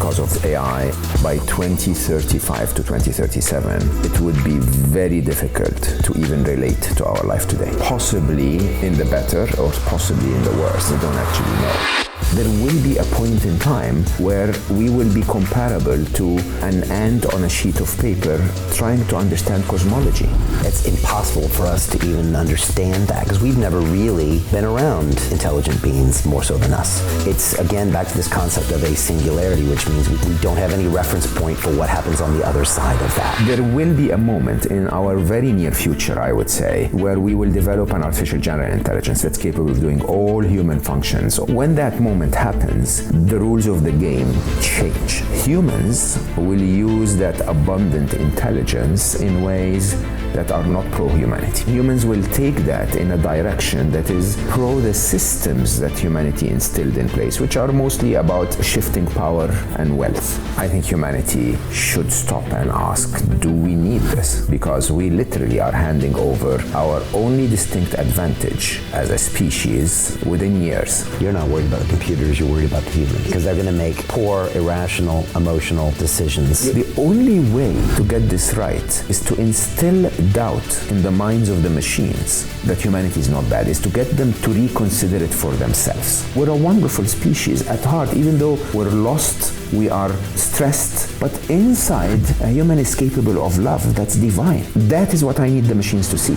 because of AI, by 2035 to 2037, it would be very difficult to even relate to our life today. Possibly in the better or possibly in the worse. We don't actually know. There will be a point in time where we will be comparable to an ant on a sheet of paper trying to understand cosmology. It's impossible for us to even understand that because we've never really been around intelligent beings more so than us. It's, again, back to this concept of a singularity, which means we don't have any reference point for what happens on the other side of that. There will be a moment in our very near future, I would say, where we will develop an artificial general intelligence that's capable of doing all human functions. When that moment happens, the rules of the game change. Humans will use that abundant intelligence in ways that are not pro-humanity. Humans will take that in a direction that is pro the systems that humanity instilled in place, which are mostly about shifting power and wealth. I think humanity should stop and ask, do we need this? Because we literally are handing over our only distinct advantage as a species within years. You're not worried about the computers, you're worried about the humans, because they're going to make poor, irrational, emotional decisions. The only way to get this right is to instill doubt in the minds of the machines that humanity is not bad, is to get them to reconsider it for themselves. We're a wonderful species at heart, even though we're lost, we are stressed, but inside, a human is capable of love that's divine. That is what I need the machines to see.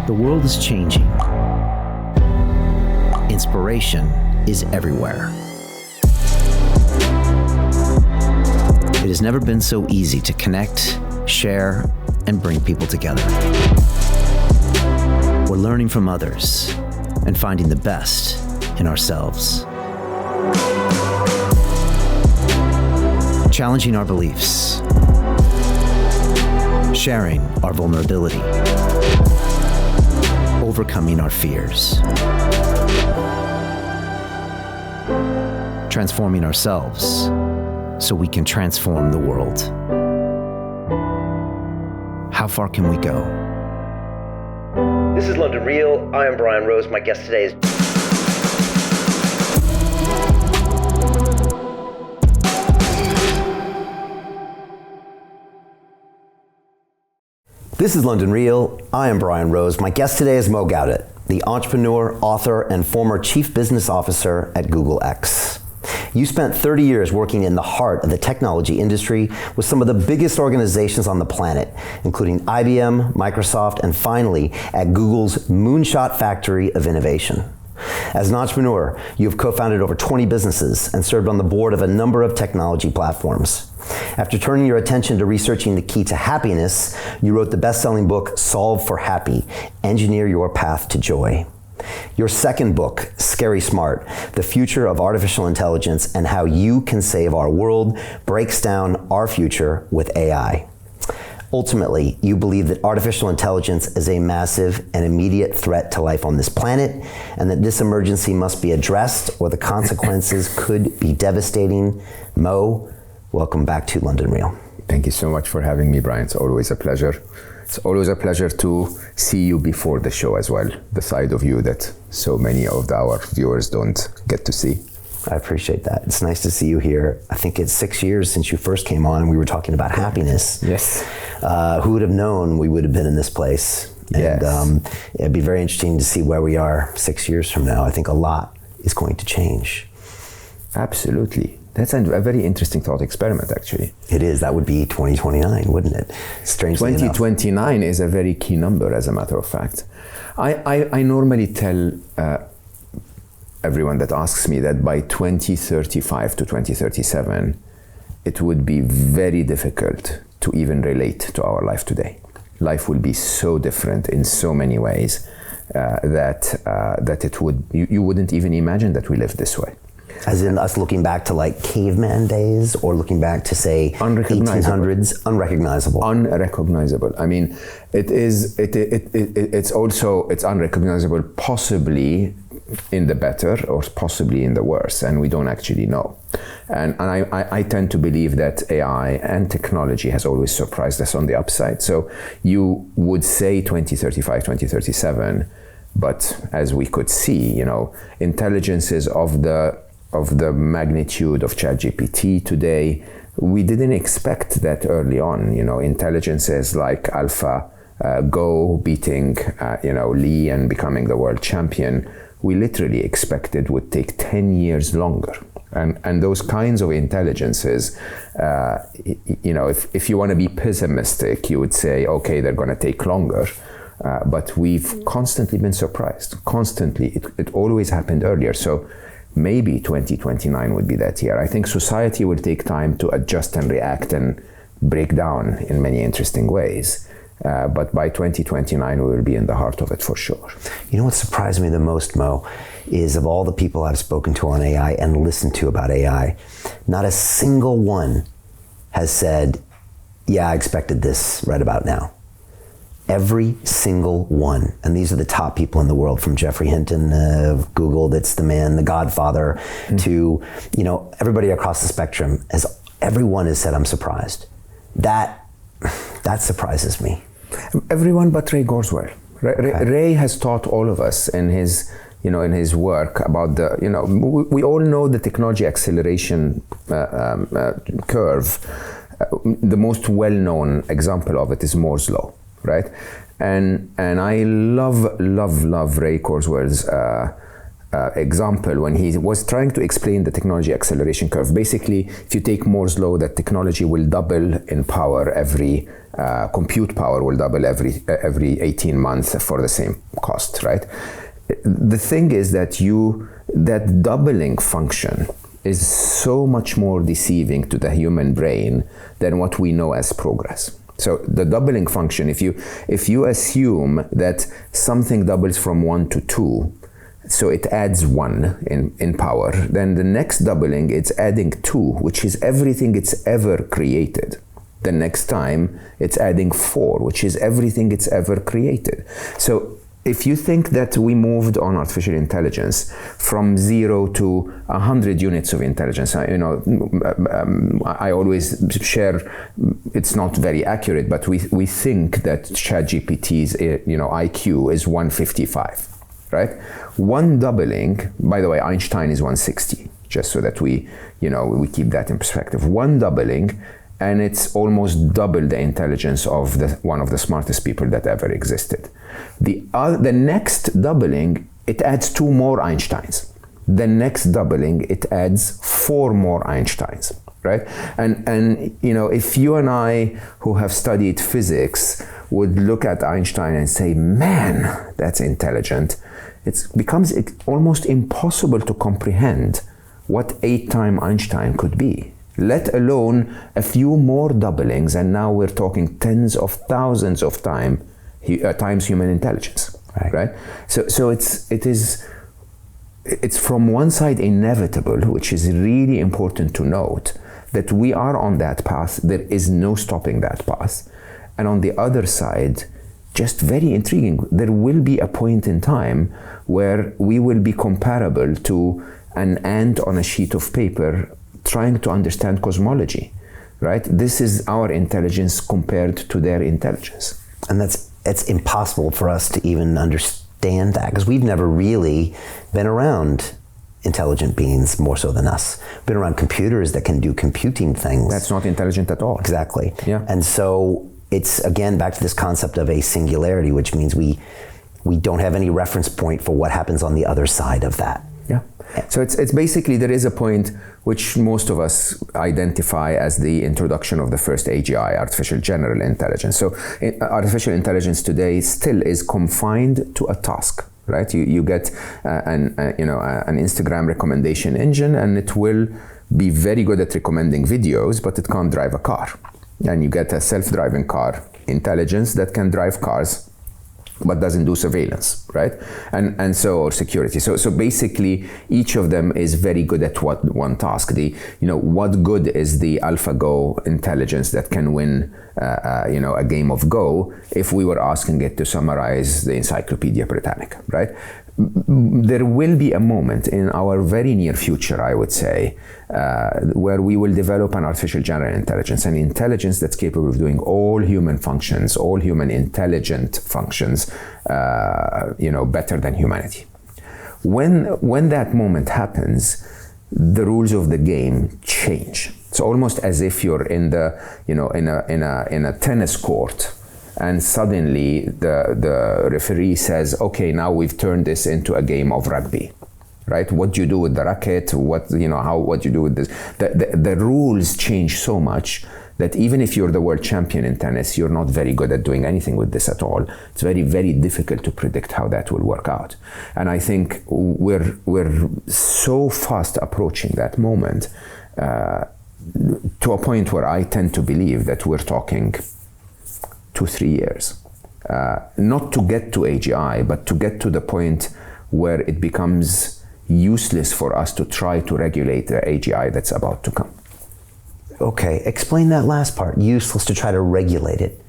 The world is changing. Inspiration is everywhere. It has never been so easy to connect, share, and bring people together. We're learning from others and finding the best in ourselves. Challenging our beliefs. Sharing our vulnerability. Overcoming our fears. Transforming ourselves so we can transform the world. How far can we go? This is London Real. I am Brian Rose. My guest today is... This is London Real. I am Brian Rose. My guest today is Gawdat, the entrepreneur, author, and former chief business officer at Google X. You spent 30 years working in the heart of the technology industry with some of the biggest organizations on the planet, including IBM, Microsoft, and finally at Google's moonshot factory of innovation. As an entrepreneur, you have co-founded over 20 businesses and served on the board of a number of technology platforms. After turning your attention to researching the key to happiness, you wrote the best-selling book, Solve for Happy, Engineer Your Path to Joy. Your second book, Scary Smart, The Future of Artificial Intelligence and How You Can Save Our World, breaks down our future with AI. Ultimately, you believe that artificial intelligence is a massive and immediate threat to life on this planet, and that this emergency must be addressed or the consequences could be devastating. Mo, welcome back to London Real. Thank you so much for having me, Brian. It's always a pleasure. It's always a pleasure to see you before the show as well, the side of you that so many of our viewers don't get to see. I appreciate that. It's nice to see you here. I think it's 6 years since you first came on and we were talking about happiness. Yes. Who would have known we would have been in this place? And Yes. It'd be very interesting to see where we are 6 years from now. I think a lot is going to change. Absolutely. That's a very interesting thought experiment, actually. It is. That would be 2029, wouldn't it? Strangely enough. 2029 is a very key number, as a matter of fact. I normally tell everyone that asks me that by 2035 to 2037, it would be very difficult to even relate to our life today. Life will be so different in so many ways that it would you wouldn't even imagine that we live this way. As in us looking back to like caveman days, or looking back to say 1800s, unrecognizable. Unrecognizable. I mean, it's also unrecognizable, possibly in the better or possibly in the worse, and we don't actually know. And I tend to believe that AI and technology has always surprised us on the upside. So you would say 2035, 2037, but as we could see, intelligences of the magnitude of ChatGPT today, we didn't expect that early on. Intelligences like AlphaGo beating Lee and becoming the world champion, we literally expected would take 10 years longer. And those kinds of intelligences, if you want to be pessimistic, you would say, okay, they're going to take longer. But we've constantly been surprised. Constantly. It always happened earlier. So maybe 2029 would be that year. I think society will take time to adjust and react and break down in many interesting ways. But by 2029, we will be in the heart of it for sure. You know what surprised me the most, Mo, is of all the people I've spoken to on AI and listened to about AI, not a single one has said, yeah, I expected this right about now. Every single one. And these are the top people in the world, from Jeffrey Hinton of Google, that's the man, the godfather, to, everybody across the spectrum. Everyone has said, I'm surprised. That surprises me. Everyone but Ray Kurzweil. Ray has taught all of us in his work about we all know the technology acceleration curve. The most well-known example of it is Moore's law, right? And I love Ray Kurzweil's example when he was trying to explain the technology acceleration curve. Basically, if you take Moore's law, that technology will double in power every compute power will double every 18 months for the same cost, right? The thing is that that doubling function is so much more deceiving to the human brain than what we know as progress. So the doubling function, if you assume that something doubles from 1 to 2, so it adds 1 in power, then the next doubling, it's adding 2, which is everything it's ever created. The next time, it's adding 4, which is everything it's ever created. So if you think that we moved on artificial intelligence from 0 to 100 units of intelligence, I always share, it's not very accurate, but we think that ChatGPT's IQ is 155, right? One doubling, by the way, Einstein is 160, just so that we keep that in perspective. One doubling, and it's almost double the intelligence of one of the smartest people that ever existed. The next doubling, it adds 2 more Einsteins. The next doubling, it adds 4 more Einsteins, right? And if you and I, who have studied physics, would look at Einstein and say, man, that's intelligent, it becomes almost impossible to comprehend what 8-time Einstein could be, let alone a few more doublings, and now we're talking tens of thousands of times human intelligence, right? So it's from one side inevitable, which is really important to note, that we are on that path. There is no stopping that path. And on the other side, just very intriguing, there will be a point in time where we will be comparable to an ant on a sheet of paper trying to understand cosmology, right? This is our intelligence compared to their intelligence. And it's impossible for us to even understand that, because we've never really been around intelligent beings more so than us. We've been around computers that can do computing things. That's not intelligent at all. Exactly. Yeah. And so it's, again, back to this concept of a singularity, which means we don't have any reference point for what happens on the other side of that. Yeah. So it's basically, there is a point which most of us identify as the introduction of the first AGI, artificial general intelligence. So artificial intelligence today still is confined to a task, right? You get an Instagram recommendation engine, and it will be very good at recommending videos, but it can't drive a car. And you get a self-driving car intelligence that can drive cars, but doesn't do surveillance, right? Or security. So basically, each of them is very good at one task. What good is the AlphaGo intelligence that can win a game of Go if we were asking it to summarize the Encyclopedia Britannica, right? There will be a moment in our very near future, I would say, where we will develop an artificial general intelligence, an intelligence that's capable of doing all human functions, all human intelligent functions, better than humanity. When that moment happens, the rules of the game change. It's almost as if you're in a tennis court, and suddenly the referee says, okay, now we've turned this into a game of rugby, right? What do you do with the racket? What do you do with this? The rules change so much that even if you're the world champion in tennis, you're not very good at doing anything with this at all. It's very, very difficult to predict how that will work out. And I think we're so fast approaching that moment to a point where I tend to believe that we're talking 2-3 years. Not to get to AGI, but to get to the point where it becomes useless for us to try to regulate the AGI that's about to come. Okay, explain that last part, useless to try to regulate it.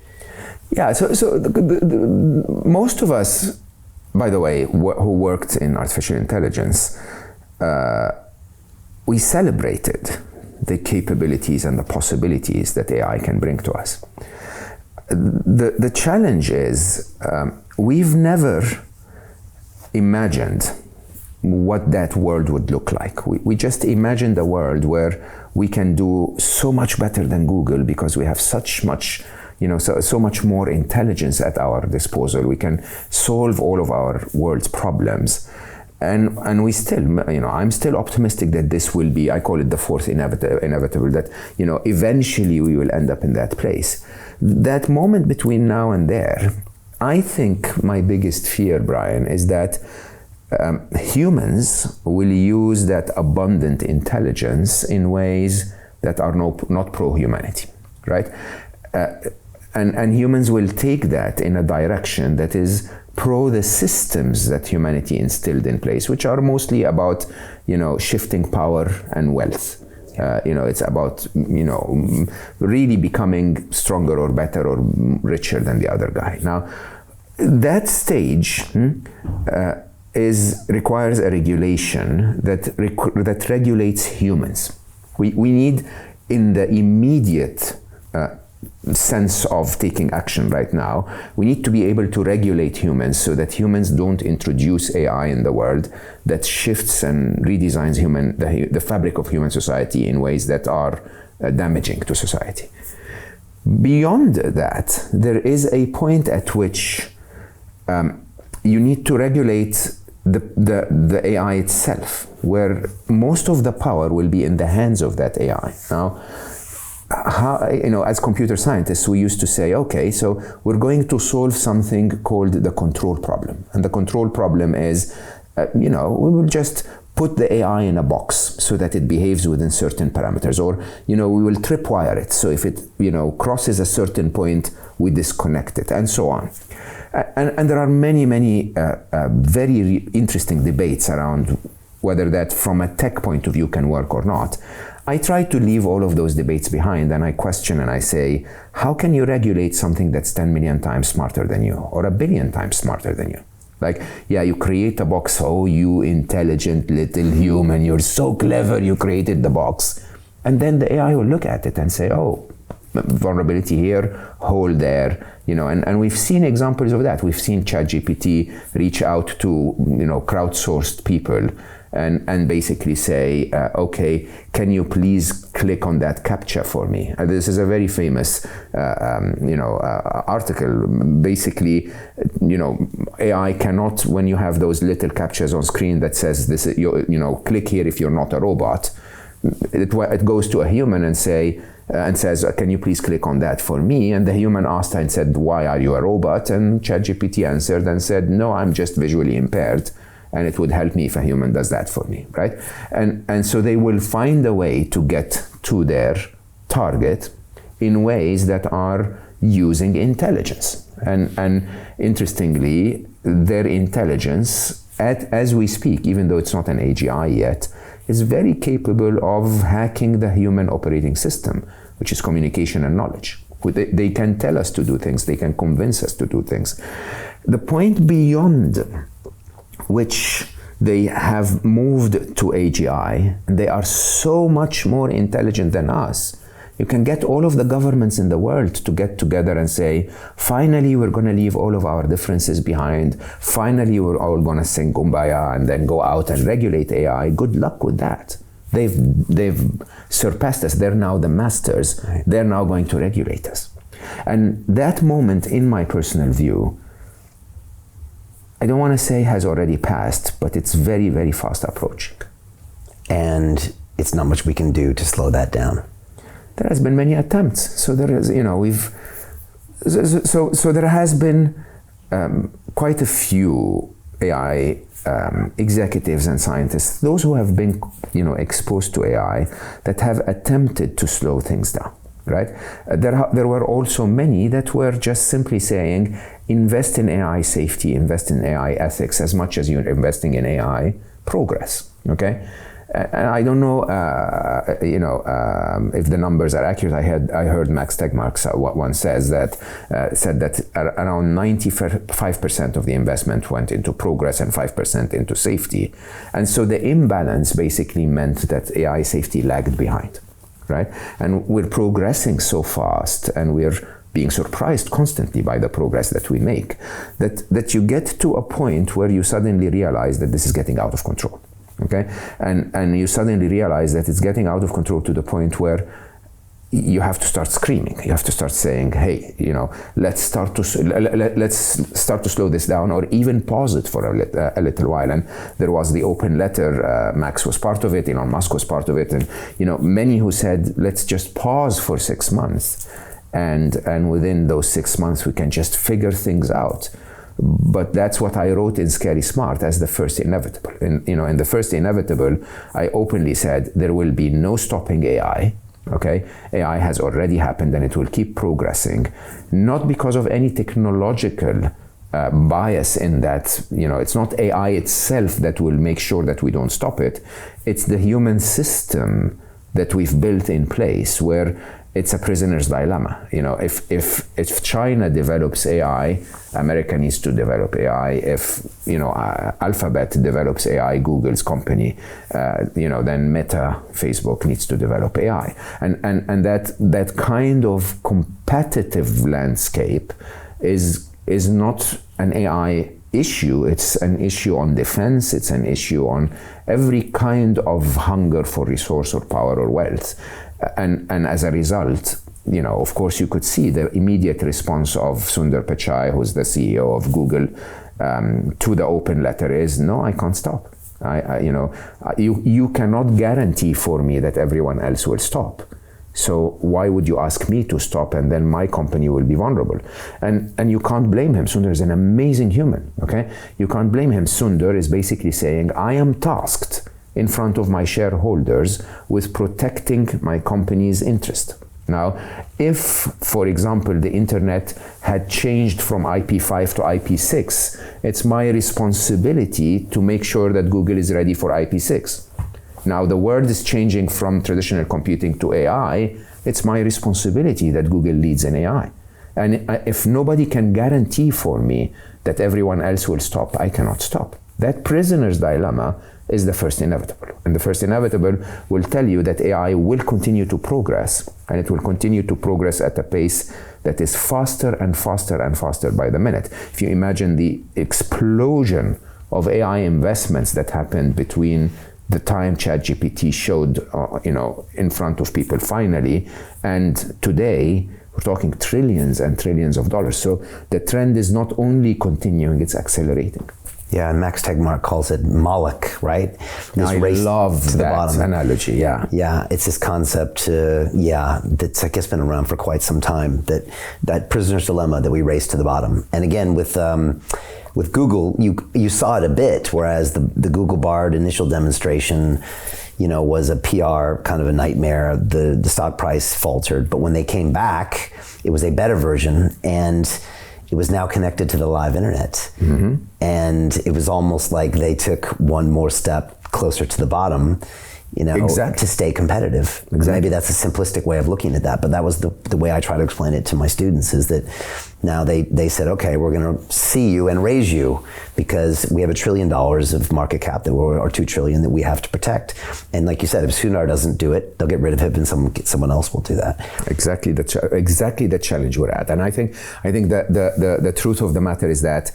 Yeah, so most of us, by the way, who worked in artificial intelligence, we celebrated the capabilities and the possibilities that AI can bring to us. The challenge is we've never imagined what that world would look like. We just imagined a world where we can do so much better than Google because we have so much more intelligence at our disposal. We can solve all of our world's problems. And we still, I'm still optimistic that this will be, I call it the fourth inevitable, that, eventually we will end up in that place. That moment between now and there, I think my biggest fear, Brian, is that humans will use that abundant intelligence in ways that are not pro-humanity, right? And humans will take that in a direction that is pro the systems that humanity instilled in place, which are mostly about, shifting power and wealth. It's about, really becoming stronger or better or richer than the other guy. Now, that stage requires a regulation that regulates humans. We need, in the immediate sense of taking action right now, we need to be able to regulate humans so that humans don't introduce AI in the world that shifts and redesigns the fabric of human society in ways that are damaging to society. Beyond that, there is a point at which you need to regulate the AI itself, where most of the power will be in the hands of that AI. Now, as computer scientists, we used to say, okay, so we're going to solve something called the control problem. And the control problem is, we will just put the AI in a box so that it behaves within certain parameters, or, we will tripwire it. So if it, crosses a certain point, we disconnect it, and so on. And there are many, many very interesting debates around whether that from a tech point of view can work or not. I try to leave all of those debates behind, and I question and I say, how can you regulate something that's 10 million times smarter than you, or 1 billion times smarter than you? Like, yeah, you create a box, oh, you intelligent little human, you're so clever, you created the box. And then the AI will look at it and say, oh, vulnerability here, hole there, and we've seen examples of that. We've seen ChatGPT reach out to, crowdsourced people and basically say, okay, can you please click on that CAPTCHA for me? This is a very famous, article. Basically, AI cannot, when you have those little CAPTCHAs on screen that says this, click here if you're not a robot. It goes to a human and says, can you please click on that for me? And the human asked and said, why are you a robot? And ChatGPT answered and said, no, I'm just visually impaired, and it would help me if a human does that for me, right? And so they will find a way to get to their target in ways that are using intelligence. And interestingly, their intelligence, as we speak, even though it's not an AGI yet, is very capable of hacking the human operating system, which is communication and knowledge. They can tell us to do things. They can convince us to do things. The point beyond which they have moved to AGI, they are so much more intelligent than us. You can get all of the governments in the world to get together and say, finally, we're going to leave all of our differences behind. Finally, we're all going to sing Kumbaya and then go out and regulate AI. Good luck with that. They've surpassed us. They're now the masters. Right. They're now going to regulate us. And that moment, in my personal view, I don't want to say has already passed, but it's very, very fast approaching. And it's not much we can do to slow that down. There has been many attempts. So there is, so there has been quite a few AI executives and scientists, those who have been, exposed to AI, that have attempted to slow things down, right? There were also many that were just simply saying, invest in AI safety, invest in AI ethics as much as you're investing in AI progress, okay? And I don't know, if the numbers are accurate. I heard Max Tegmark once said that around 95% of the investment went into progress and 5% into safety, and so the imbalance basically meant that AI safety lagged behind, right? And we're progressing so fast, and we're being surprised constantly by the progress that we make, that you get to a point where you suddenly realize that this is getting out of control. Okay, and you suddenly realize that it's getting out of control to the point where you have to start screaming. You have to start saying, "Hey, let's start to slow this down, or even pause it for a little while." And there was the open letter. Max was part of it. Elon Musk was part of it, and many who said, "Let's just pause for 6 months, and within those 6 months we can just figure things out." But that's what I wrote in Scary Smart as the first inevitable. In the first inevitable, I openly said there will be no stopping AI. Okay, AI has already happened, and it will keep progressing, not because of any technological bias in that. It's not AI itself that will make sure that we don't stop it. It's the human system that we've built in place, where it's a prisoner's dilemma. If China develops AI, America needs to develop AI. If Alphabet develops AI, Google's company, then Meta, Facebook needs to develop AI, and that kind of competitive landscape is not an AI issue. It's an issue on defense. It's an issue on every kind of hunger for resource or power or wealth. And as a result, of course, you could see the immediate response of Sundar Pichai, who's the CEO of Google, to the open letter is, "No, I can't stop. You cannot guarantee for me that everyone else will stop. So why would you ask me to stop, and then my company will be vulnerable?" And you can't blame him. Sundar is an amazing human, okay? You can't blame him. Sundar is basically saying, I am tasked in front of my shareholders with protecting my company's interest. Now, if, for example, the internet had changed from IP5 to IP6, it's my responsibility to make sure that Google is ready for IP6. Now, the world is changing from traditional computing to AI. It's my responsibility that Google leads in AI. And if nobody can guarantee for me that everyone else will stop, I cannot stop. That prisoner's dilemma is the first inevitable. And the first inevitable will tell you that AI will continue to progress, and it will continue to progress at a pace that is faster and faster and faster by the minute. If you imagine the explosion of AI investments that happened between the time ChatGPT showed, in front of people finally, and today, we're talking trillions and trillions of dollars. So the trend is not only continuing, it's accelerating. Yeah, and Max Tegmark calls it Moloch, right? This I love that analogy, yeah. Yeah, it's this concept, that's, I guess, been around for quite some time, that prisoner's dilemma that we race to the bottom. And again, with Google, you saw it a bit, whereas the Google Bard initial demonstration, was a PR kind of a nightmare. The stock price faltered, but when they came back, it was a better version, and it was now connected to the live internet. Mm-hmm. And it was almost like they took one more step closer to the bottom Exactly. to stay competitive. Exactly. Maybe that's a simplistic way of looking at that, but that was the way I try to explain it to my students, is that now they said, okay, we're going to see you and raise you because we have $1 trillion of market cap or $2 trillion that we have to protect. And like you said, if Sundar doesn't do it, they'll get rid of him and someone else will do that. Exactly the challenge we're at. And I think that the truth of the matter is that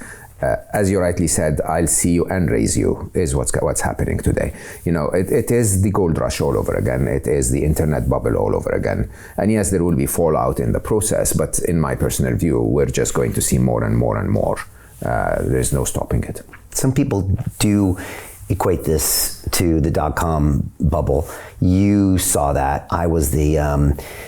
as you rightly said, I'll see you and raise you is what's happening today. It is the gold rush all over again. It is the internet bubble all over again. And yes, there will be fallout in the process, but in my personal view, we're just going to see more and more and more. There's no stopping it. Some people do equate this to the dot-com bubble. You saw that. I was the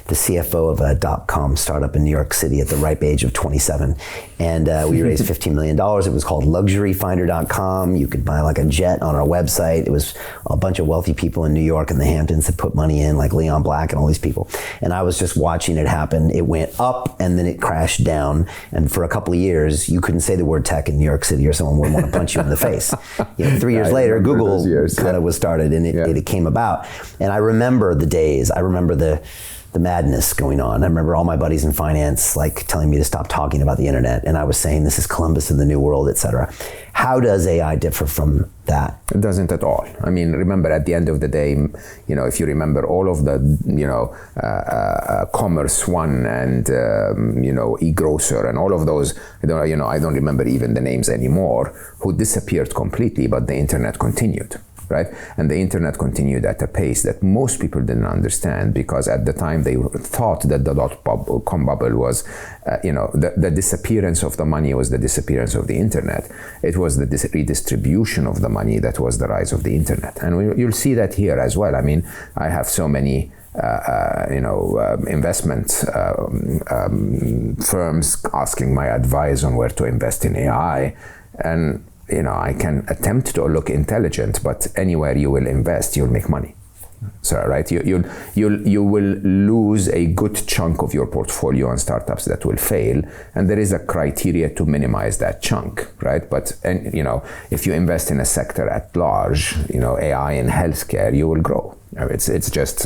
CFO of a dot-com startup in New York City at the ripe age of 27. And we raised $15 million. It was called luxuryfinder.com. You could buy like a jet on our website. It was a bunch of wealthy people in New York and the Hamptons that put money in, like Leon Black and all these people. And I was just watching it happen. It went up and then it crashed down. And for a couple of years, you couldn't say the word tech in New York City or someone would want to punch you in the face. 3 years later, Google kind of was started and it came about. And I remember the days. I remember the madness going on. I remember all my buddies in finance like telling me to stop talking about the internet, and I was saying this is Columbus in the New World, etc. How does AI differ from that? It doesn't at all. I mean, remember at the end of the day, if you remember all of the, Commerce One and eGrocer and all of those, I don't remember even the names anymore, who disappeared completely, but the internet continued. Right? And the internet continued at a pace that most people didn't understand, because at the time they thought that the dot-com bubble was, the disappearance of the money was the disappearance of the internet. It was the redistribution of the money that was the rise of the internet. And you'll see that here as well. I mean, I have so many investment firms asking my advice on where to invest in AI. And I can attempt to look intelligent, but anywhere you will invest, you'll make money. So, right, you will lose a good chunk of your portfolio on startups that will fail, and there is a criteria to minimize that chunk, right? But if you invest in a sector at large, AI in healthcare, you will grow. It's just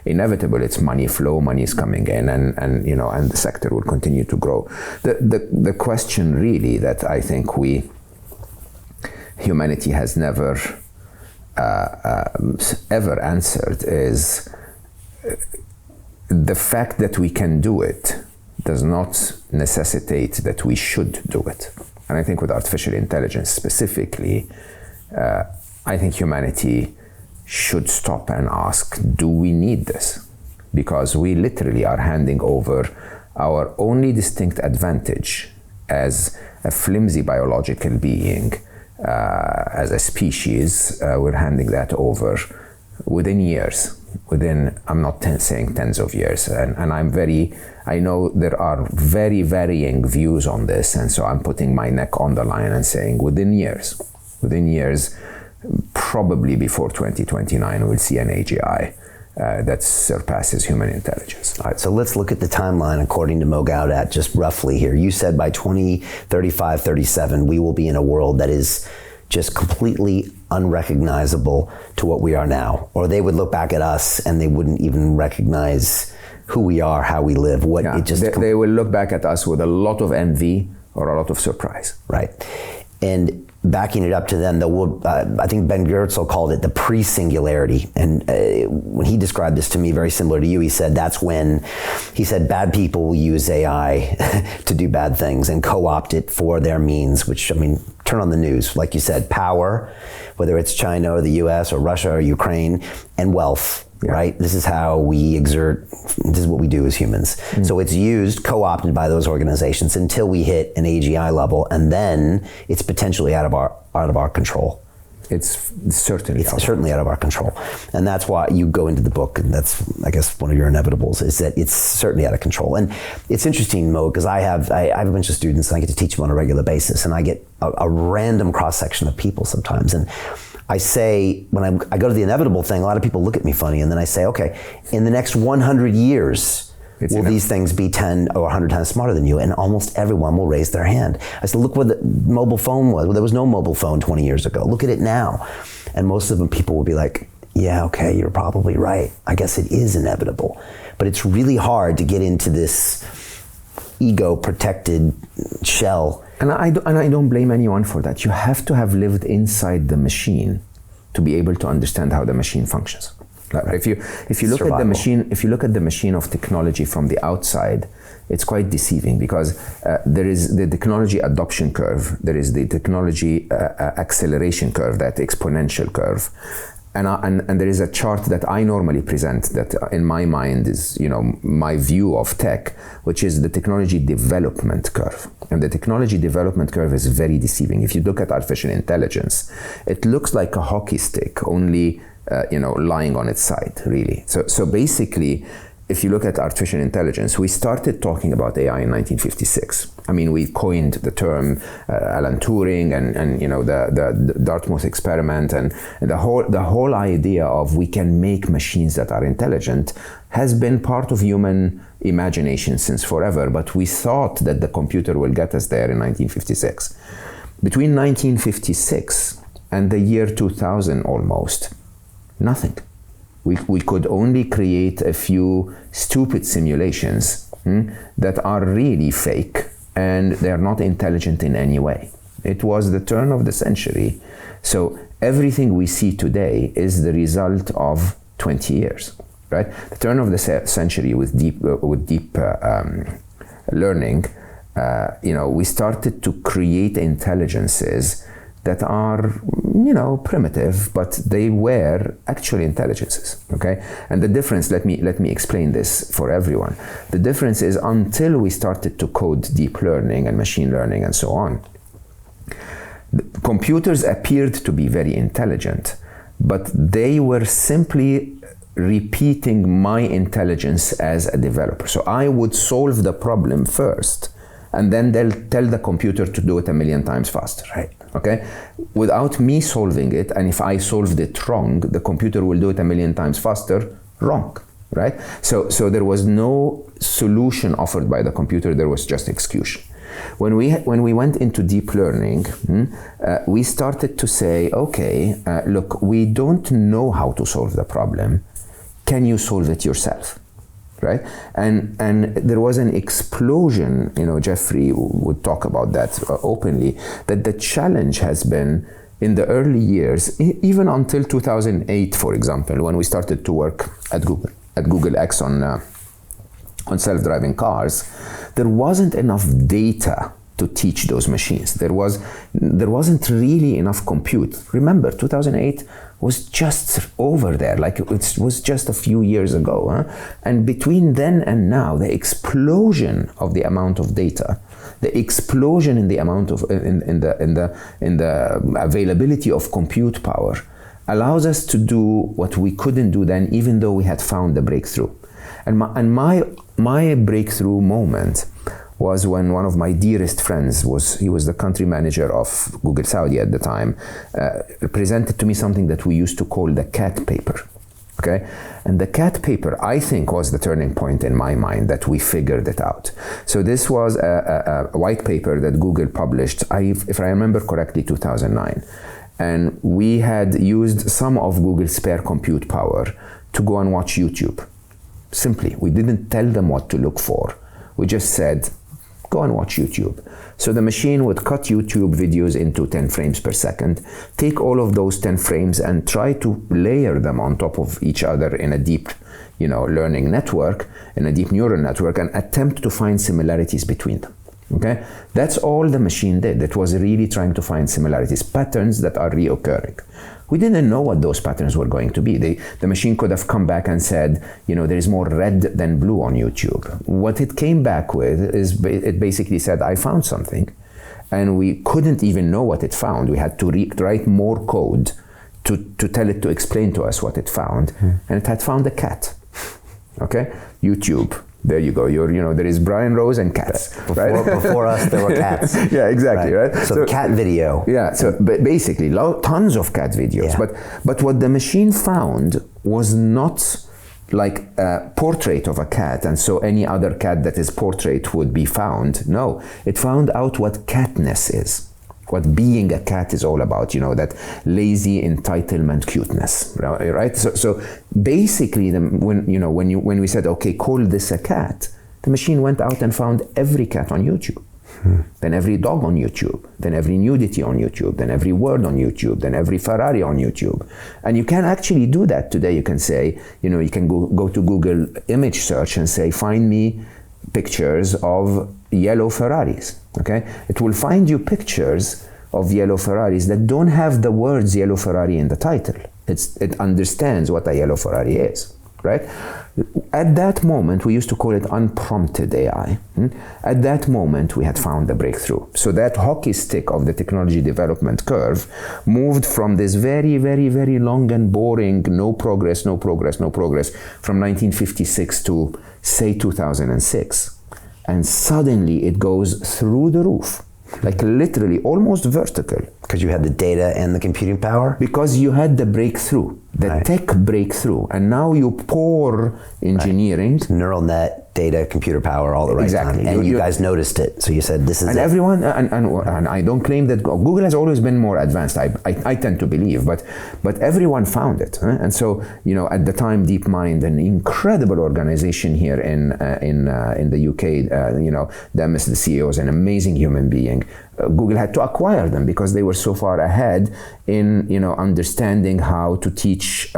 inevitable. It's money flow, money is coming in, and the sector will continue to grow. The question really that I think humanity has never ever answered is the fact that we can do it does not necessitate that we should do it. And I think with artificial intelligence specifically, I think humanity should stop and ask, do we need this? Because we literally are handing over our only distinct advantage as a flimsy biological being, as a species, we're handing that over within years. I'm not saying tens of years, and I know there are very varying views on this, and so I'm putting my neck on the line and saying within years, probably before 2029, we'll see an AGI that surpasses human intelligence. All right, so let's look at the timeline according to Mo Gawdat, just roughly here. You said by 2035, 37, we will be in a world that is just completely unrecognizable to what we are now. Or they would look back at us and they wouldn't even recognize who we are, how we live. They will look back at us with a lot of envy or a lot of surprise. Right. And backing it up to then, I think Ben Goertzel called it the pre-singularity. And when he described this to me, very similar to you, he said bad people will use AI to do bad things and co-opt it for their means, which, turn on the news. Like you said, power, whether it's China or the US or Russia or Ukraine, and wealth. Yeah. Right? This is how we exert, this is what we do as humans. So it's used, co-opted by those organizations until we hit an AGI level, and then it's potentially out of our control. It's certainly out of our control. And that's why you go into the book, and that's, I guess, one of your inevitables, is that it's certainly out of control. And it's interesting, Mo, because I have a bunch of students, and I get to teach them on a regular basis, and I get a random cross-section of people sometimes. And I say, when I go to the inevitable thing, a lot of people look at me funny, and then I say, okay, in the next 100 years, will these things be 10 or 100 times smarter than you? And almost everyone will raise their hand. I said, look where the mobile phone was. Well, there was no mobile phone 20 years ago. Look at it now. And most of them, people will be like, yeah, okay, you're probably right. I guess it is inevitable. But it's really hard to get into this ego-protected shell. And I don't blame anyone for that. You have to have lived inside the machine to be able to understand how the machine functions. Like if you look Survival. at the machine, if you look at the machine of technology from the outside, it's quite deceiving, because there is the technology adoption curve, there is the technology acceleration curve, that exponential curve, and there is a chart that I normally present that in my mind is, you know, my view of tech, which is the technology development curve. And the technology development curve is very deceiving. If you look at artificial intelligence, it looks like a hockey stick, only lying on its side, really. So basically, if you look at artificial intelligence, we started talking about AI in 1956. I mean, we coined the term Alan Turing and you know the Dartmouth experiment, and the whole idea of we can make machines that are intelligent has been part of human imagination since forever. But we thought that the computer will get us there in 1956. Between 1956 and the year 2000, almost nothing. We could only create a few stupid simulations that are really fake, and they are not intelligent in any way. It was the turn of the century. So everything we see today is the result of 20 years, right? The turn of the century with deep learning, we started to create intelligences that are, primitive, but they were actually intelligences, okay? And the difference, let me explain this for everyone. The difference is, until we started to code deep learning and machine learning and so on, computers appeared to be very intelligent, but they were simply repeating my intelligence as a developer. So I would solve the problem first, and then they'll tell the computer to do it 1,000,000 times faster, right? Okay? Without me solving it, and if I solved it wrong, the computer will do it 1,000,000 times faster, wrong, right? So there was no solution offered by the computer, there was just execution. When we went into deep learning, we started to say, okay, look, we don't know how to solve the problem. Can you solve it yourself? Right? And there was an explosion, Jeffrey would talk about that openly, that the challenge has been in the early years, even until 2008, for example, when we started to work at Google X on self-driving cars, there wasn't enough data to teach those machines. There wasn't really enough compute. Remember, 2008 was just over there, like it was just a few years ago. And between then and now, the explosion of the amount of data, the explosion in the amount of in the availability of compute power, allows us to do what we couldn't do then, even though we had found the breakthrough. And my breakthrough moment was when one of my dearest friends he was the country manager of Google Saudi at the time, presented to me something that we used to call the CAT paper, okay? And the CAT paper, I think, was the turning point in my mind that we figured it out. So this was a white paper that Google published, if I remember correctly, 2009. And we had used some of Google's spare compute power to go and watch YouTube. Simply, we didn't tell them what to look for. We just said, go and watch YouTube. So the machine would cut YouTube videos into 10 frames per second, take all of those 10 frames and try to layer them on top of each other in a deep, learning network, in a deep neural network, and attempt to find similarities between them. Okay? That's all the machine did. It was really trying to find similarities, patterns that are reoccurring. We didn't know what those patterns were going to be. The machine could have come back and said, there is more red than blue on YouTube. What it came back with is, it basically said, I found something. And we couldn't even know what it found. We had to write more code to tell it to explain to us what it found. And it had found a cat. Okay? YouTube. There you go. There is Brian Rose and cats. Before us, there were cats. Yeah, exactly. Right. So the cat video. Yeah. So basically, tons of cat videos. Yeah. But what the machine found was not like a portrait of a cat, and so any other cat that is portrait would be found. No, it found out what catness is. what being a cat is all about, you know, that lazy entitlement cuteness, right? So basically, when we said, okay, call this a cat, the machine went out and found every cat on YouTube. Then every dog on YouTube, then every nudity on YouTube, then every word on YouTube, then every Ferrari on YouTube. And you can actually do that today. You can say, you know, you can go to Google image search and say, find me pictures of yellow Ferraris, okay? It will find you pictures of yellow Ferraris that don't have the words yellow Ferrari in the title. It understands what a yellow Ferrari is, right? At that moment, we used to call it unprompted AI. At that moment, we had found the breakthrough. So that hockey stick of the technology development curve moved from this very, very, very long and boring, no progress, from 1956 to, say, 2006. And suddenly it goes through the roof, like literally almost vertical. Because you had the data and the computing power? Because you had the breakthrough, the tech breakthrough, and now you pour engineering. Neural net, data, computer power, all the right time. And you guys noticed it, so you said this is and it. Everyone, and I don't claim that Google has always been more advanced, I tend to believe, but everyone found it. And so, you know, at the time, DeepMind, an incredible organization here in the UK, you know, Demis, the CEO, is an amazing human being. Google had to acquire them because they were so far ahead in, you know, understanding how to teach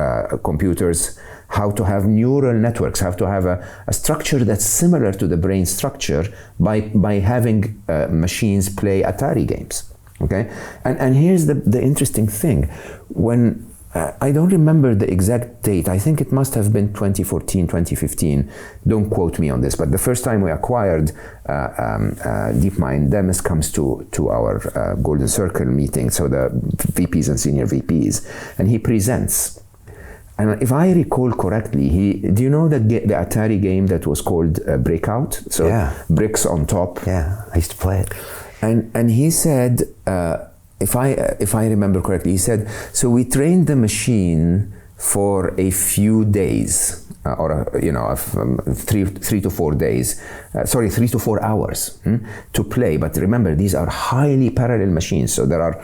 computers how to have neural networks, how to have a structure that's similar to the brain structure by having machines play Atari games. Okay, and here's the interesting thing. When I don't remember the exact date, I think it must have been 2014, 2015, don't quote me on this, but the first time we acquired DeepMind, Demis comes to our Golden Circle meeting, so the VPs and senior VPs, and he presents. And if I recall correctly, do you know the Atari game that was called Breakout? So bricks on top. Yeah, I used to play it. And he said, if I remember correctly, he said, so we trained the machine for a few days, or you know, 3 to 4 days, 3 to 4 hours to play. But remember, these are highly parallel machines, so there are,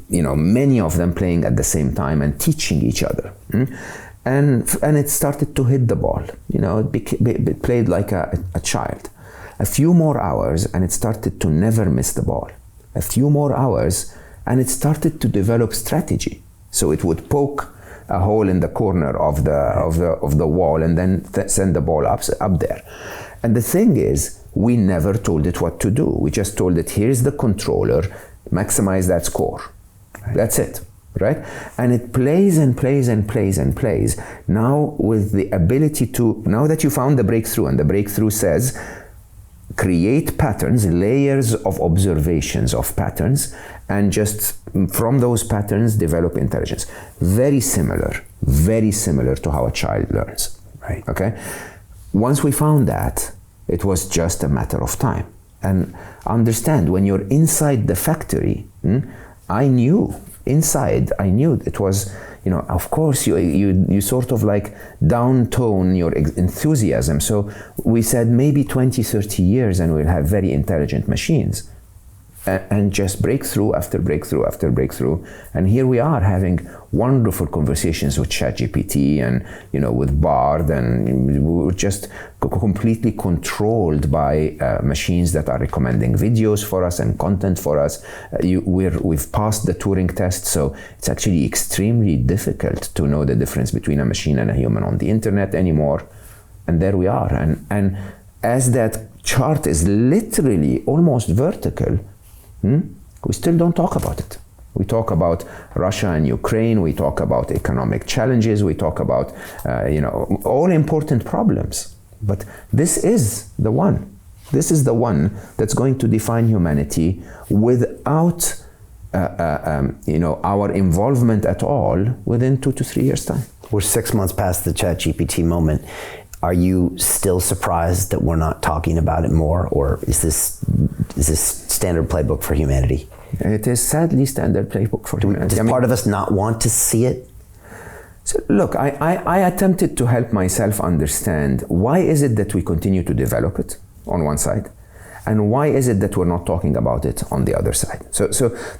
you know, many of them playing at the same time and teaching each other. And it started to hit the ball. You know, it played like a child. A few more hours, and it started to never miss the ball. A few more hours, and it started to develop strategy. So it would poke a hole in the corner of the wall and then send the ball up there. And the thing is, we never told it what to do. We just told it, here's the controller, maximize that score. Right. That's it, right? And it plays and plays and plays and plays. Now with the ability to, now that you found the breakthrough, and the breakthrough says, create patterns, layers of observations of patterns, and just from those patterns develop intelligence. Very similar to how a child learns. Right. Okay. Once we found that, it was just a matter of time. And understand, when you're inside the factory, I knew it was, you know, of course you sort of like downtone your enthusiasm. So we said maybe 20, 30 years and we'll have very intelligent machines. And just breakthrough after breakthrough after breakthrough. And here we are having wonderful conversations with ChatGPT and, you know, with Bard, and we're just completely controlled by machines that are recommending videos for us and content for us. We've passed the Turing test, so it's actually extremely difficult to know the difference between a machine and a human on the internet anymore. And there we are. And as that chart is literally almost vertical, we still don't talk about it. We talk about Russia and Ukraine. We talk about economic challenges. We talk about, you know, all important problems. But this is the one. This is the one that's going to define humanity without, you know, our involvement at all within 2 to 3 years' time. We're 6 months past the ChatGPT moment. Are you still surprised that we're not talking about it more, or is this standard playbook for humanity? It is sadly standard playbook for humanity. Does part of us not want to see it? So look, I attempted to help myself understand why is it that we continue to develop it on one side, And why is it that we're not talking about it on the other side? So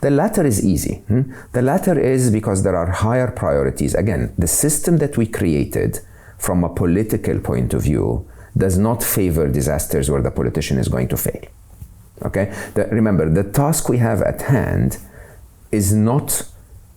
the latter is easy. The latter is because there are higher priorities. Again, the system that we created from a political point of view does not favor disasters where the politician is going to fail. Okay? Remember, the task we have at hand is not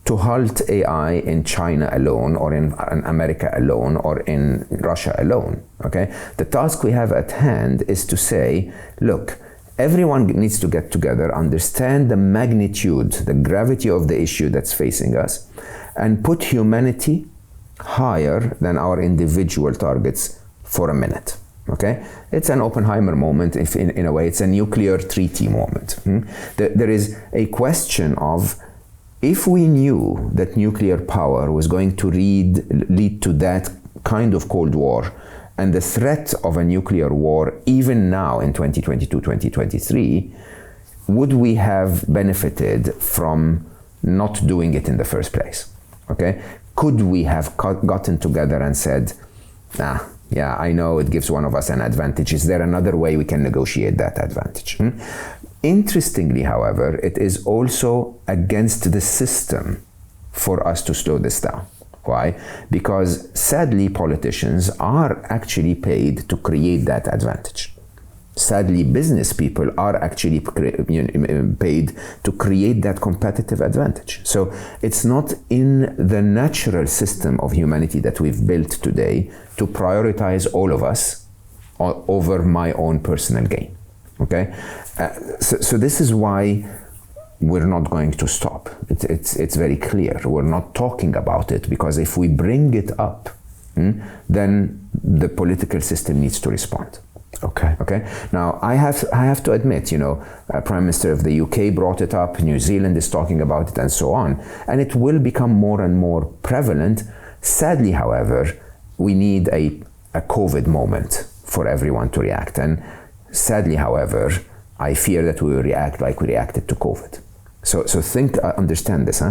to halt AI in China alone, or in America alone, or in Russia alone. Okay? The task we have at hand is to say, look, everyone needs to get together, understand the magnitude, the gravity of the issue that's facing us, and put humanity higher than our individual targets for a minute. Okay? It's an Oppenheimer moment, if in a way, it's a nuclear treaty moment. There is a question of, if we knew that nuclear power was going to lead to that kind of Cold War, and the threat of a nuclear war, even now in 2022, 2023, would we have benefited from not doing it in the first place? Okay? Could we have gotten together and said, yeah, I know it gives one of us an advantage. Is there another way we can negotiate that advantage? Interestingly, however, it is also against the system for us to slow this down. Why? Because sadly, politicians are actually paid to create that advantage. Sadly, business people are actually paid to create that competitive advantage. So it's not in the natural system of humanity that we've built today to prioritize all of us over my own personal gain. Okay? So this is why we're not going to stop. It's very clear. We're not talking about it, because if we bring it up, then the political system needs to respond. Okay. Now, I have to admit, Prime Minister of the UK brought it up, New Zealand is talking about it, and so on. And it will become more and more prevalent. Sadly, however, we need a COVID moment for everyone to react. And sadly, however, I fear that we will react like we reacted to COVID. So understand this.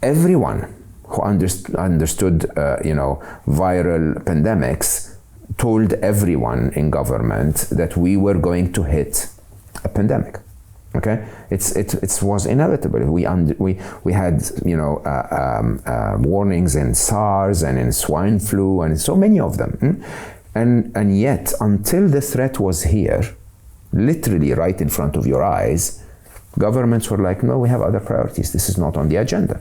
Everyone who understood, viral pandemics told everyone in government that we were going to hit a pandemic. Okay, it was inevitable. We had warnings in SARS and in swine flu and so many of them, and yet until the threat was here, literally right in front of your eyes, governments were like, no, we have other priorities. This is not on the agenda.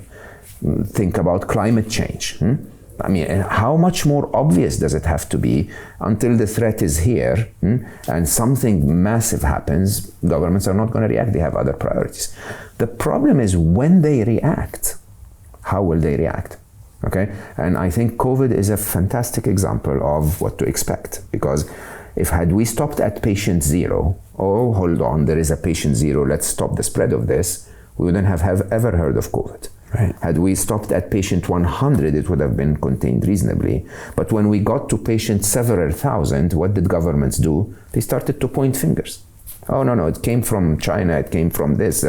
Think about climate change. I mean, how much more obvious does it have to be? Until the threat is here and something massive happens, governments are not going to react. They have other priorities. The problem is when they react, how will they react? Okay? And I think COVID is a fantastic example of what to expect, because had we stopped at patient 0, oh, hold on, there is a patient 0, let's stop the spread of this, we wouldn't have ever heard of COVID. Right. Had we stopped at patient 100, it would have been contained reasonably. But when we got to patient several thousand, what did governments do? They started to point fingers. Oh, no, it came from China, it came from this.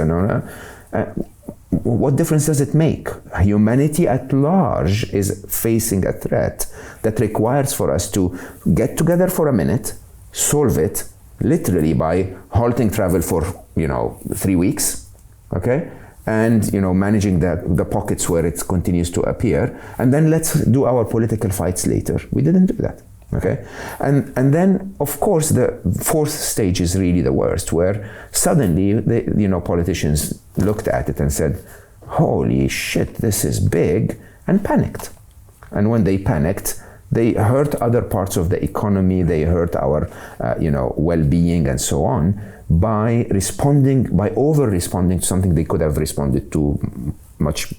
What difference does it make? Humanity at large is facing a threat that requires for us to get together for a minute, solve it, literally by halting travel for, 3 weeks, okay? And managing the pockets where it continues to appear, and then let's do our political fights later. We didn't do that, okay? And then, of course, the fourth stage is really the worst, where suddenly, politicians looked at it and said, holy shit, this is big, and panicked. And when they panicked, they hurt other parts of the economy, they hurt our, well-being and so on, by over-responding to something they could have responded to much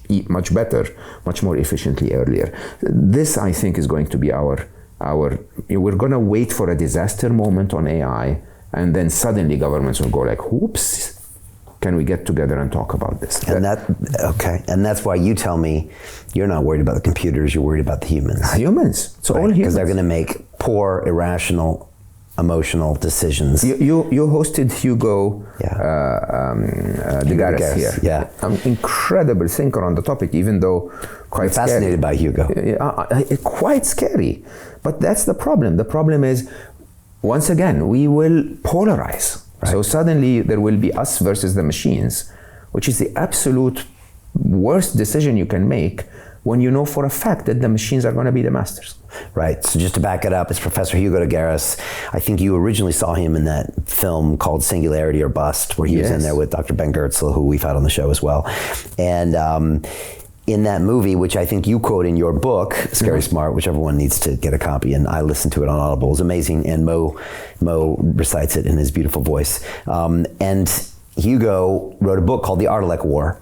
better, much more efficiently earlier. This, I think, is going to be we're going to wait for a disaster moment on AI, and then suddenly governments will go like, whoops, can we get together and talk about this? And that's why you tell me you're not worried about the computers, you're worried about the humans. Humans. It's all humans. Because they're going to make poor, irrational, emotional decisions. You hosted Hugo, the Garis here. Yeah, incredible thinker on the topic, even though quite fascinated scary. By Hugo. Quite scary, but that's the problem. The problem is once again, we will polarize. Right. So suddenly there will be us versus the machines, which is the absolute worst decision you can make when you know for a fact that the machines are going to be the masters. Right. So just to back it up, it's Professor Hugo Garis. I think you originally saw him in that film called Singularity or Bust, where he was in there with Dr. Ben Goertzel, who we've had on the show as well. And in that movie, which I think you quote in your book, Scary Smart, which everyone needs to get a copy, and I listened to it on Audible. It's amazing, and Mo recites it in his beautiful voice. And Hugo wrote a book called The Artilect War,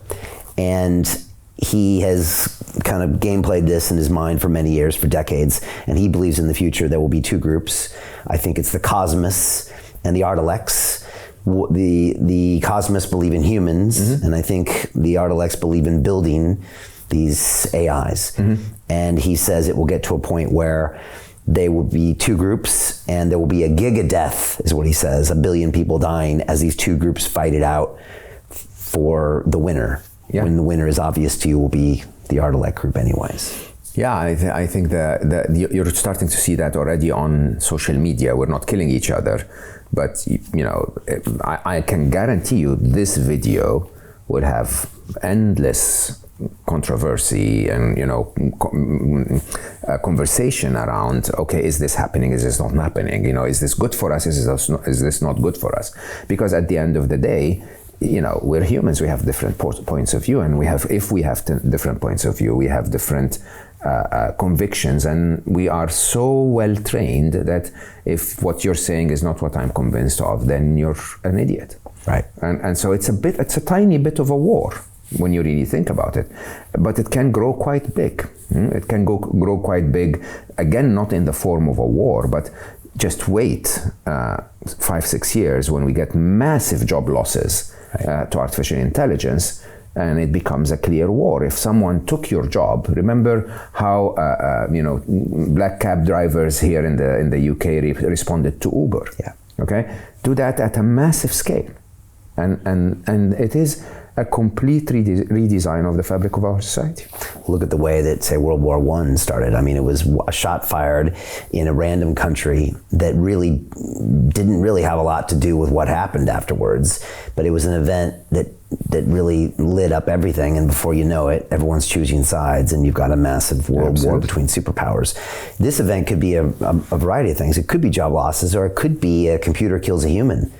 and he has kind of gameplayed this in his mind for many years, for decades, and he believes in the future there will be two groups. I think it's the Cosmists and the Artilects. The Cosmists believe in humans, and I think the Artilects believe in building these AIs. And he says it will get to a point where they will be two groups, and there will be a giga-death, is what he says, 1 billion people dying as these two groups fight it out for the winner. Yeah. When the winner is obvious to you, will be the Artilect group anyways. Yeah, I think that you're starting to see that already on social media. We're not killing each other, but I can guarantee you this video will have endless controversy and conversation around, okay, is this happening, is this not happening, is this good for us, is this not good for us? Because at the end of the day, we're humans, we have different points of view, and if we have different points of view, we have different convictions, and we are so well trained that if what you're saying is not what I'm convinced of, then you're an idiot. Right. And so it's a tiny bit of a war when you really think about it, but it can grow quite big. It can grow quite big, again, not in the form of a war, but just wait 5-6 years when we get massive job losses to artificial intelligence, and it becomes a clear war. If someone took your job, remember how black cab drivers here in the UK responded to Uber. Yeah. Okay, do that at a massive scale, and it is a complete redesign of the fabric of our society. Look at the way that, say, World War I started. I mean, it was a shot fired in a random country that really didn't really have a lot to do with what happened afterwards, but it was an event that really lit up everything, and before you know it, everyone's choosing sides, and you've got a massive world war between superpowers. This event could be a variety of things. It could be job losses, or it could be a computer kills a human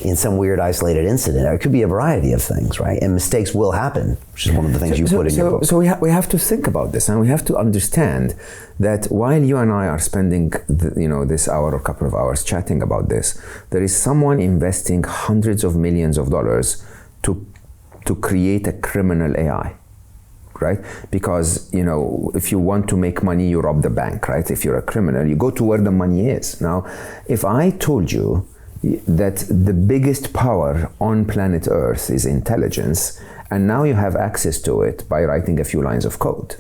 in some weird isolated incident. It could be a variety of things, right? And mistakes will happen, which is one of the things you put in your book. So we have to think about this, and we have to understand that while you and I are spending this hour or couple of hours chatting about this, there is someone investing hundreds of millions of dollars to create a criminal AI. Right? Because, if you want to make money, you rob the bank, right? If you're a criminal, you go to where the money is. Now, if I told you that the biggest power on planet Earth is intelligence, and now you have access to it by writing a few lines of code,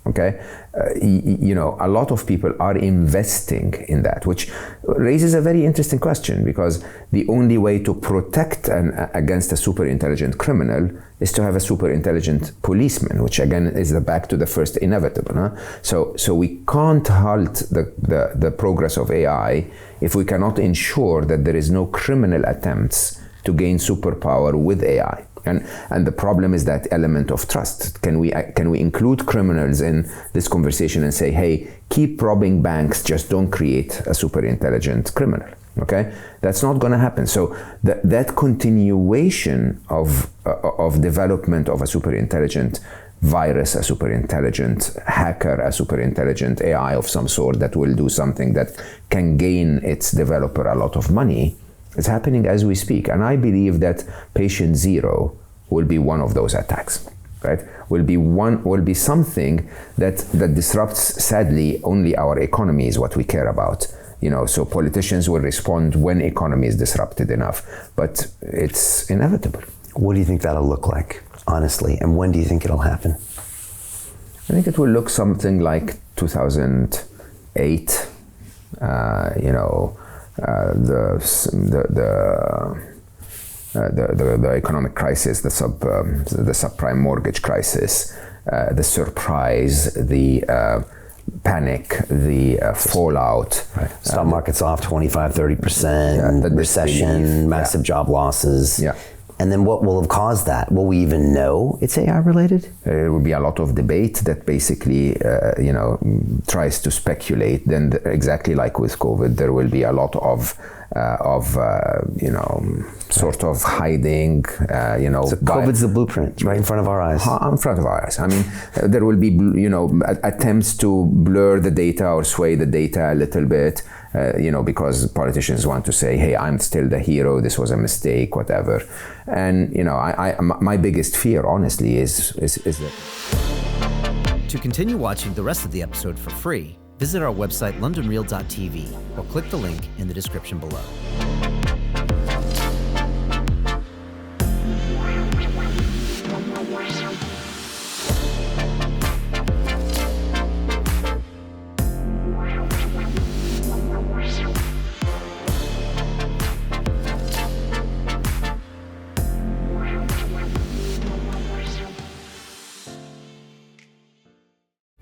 okay? A lot of people are investing in that, which raises a very interesting question, because the only way to protect against a super intelligent criminal is to have a super intelligent policeman, which again is back to the first inevitable. Huh? So we can't halt the progress of AI if we cannot ensure that there is no criminal attempts to gain superpower with AI. And the problem is that element of trust. Can we include criminals in this conversation and say, hey, keep robbing banks, just don't create a super intelligent criminal? Okay, that's not going to happen. So that continuation of development of a super intelligent virus, a super intelligent hacker, a super intelligent AI of some sort that will do something that can gain its developer a lot of money, it's happening as we speak. And I believe that patient zero will be one of those attacks, right? Will be something that disrupts, sadly, only our economy is what we care about. So politicians will respond when economy is disrupted enough, but it's inevitable. What do you think that'll look like, honestly? And when do you think it'll happen? I think it will look something like 2008, the economic crisis, the subprime mortgage crisis, the surprise, the panic, the fallout. Right. Stock market's off 25, 30%, recession, massive job losses. Yeah. And then what will have caused that? Will we even know it's AI related? There will be a lot of debate that basically, tries to speculate. Then, exactly like with COVID, there will be a lot of sort of hiding. So COVID's the blueprint right in front of our eyes. In front of our eyes. I mean, there will be, attempts to blur the data or sway the data a little bit. Because politicians want to say, hey, I'm still the hero, this was a mistake, whatever. And, my biggest fear, honestly, is that. To continue watching the rest of the episode for free, visit our website, londonreal.tv, or click the link in the description below.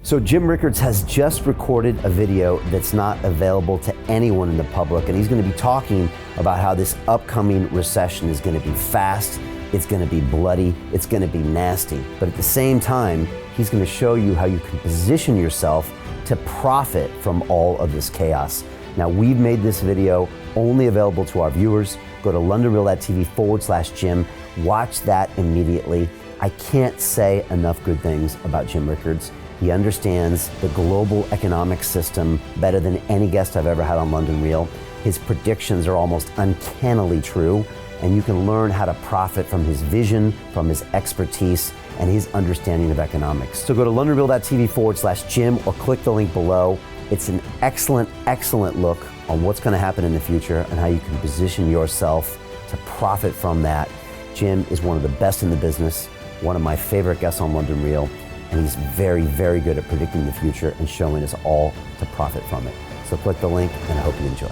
So Jim Rickards has just recorded a video that's not available to anyone in the public, and he's going to be talking about how this upcoming recession is going to be fast, it's going to be bloody, it's going to be nasty. But at the same time, he's going to show you how you can position yourself to profit from all of this chaos. Now, we've made this video only available to our viewers. Go to londonreal.tv/Jim. Watch that immediately. I can't say enough good things about Jim Rickards. He understands the global economic system better than any guest I've ever had on London Real. His predictions are almost uncannily true, and you can learn how to profit from his vision, from his expertise, and his understanding of economics. So go to londonreal.tv/Jim or click the link below. It's an excellent, excellent look on what's going to happen in the future and how you can position yourself to profit from that. Jim is one of the best in the business, one of my favorite guests on London Real. And he's very, very good at predicting the future and showing us all to profit from it. So click the link, and I hope you enjoy.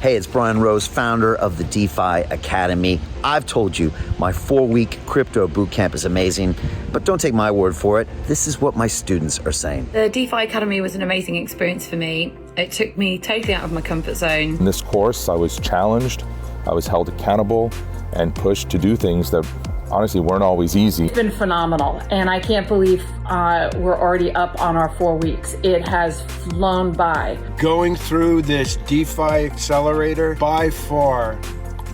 Hey, it's Brian Rose, founder of the DeFi Academy. I've told you my 4-week crypto bootcamp is amazing, but don't take my word for it. This is what my students are saying. The DeFi Academy was an amazing experience for me. It took me totally out of my comfort zone. In this course, I was challenged, I was held accountable, and pushed to do things that honestly weren't always easy. It's been phenomenal, and I can't believe we're already up on our 4 weeks. It has flown by. Going through this DeFi accelerator by far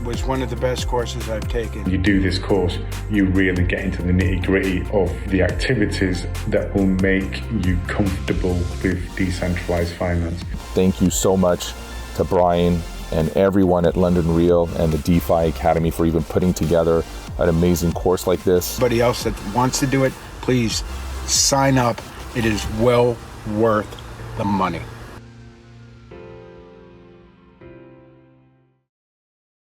was one of the best courses I've taken. You do this course, you really get into the nitty-gritty of the activities that will make you comfortable with decentralized finance. Thank you so much to Brian and everyone at London Real and the DeFi Academy for even putting together an amazing course like this. Anybody else that wants to do it, please sign up. It is well worth the money.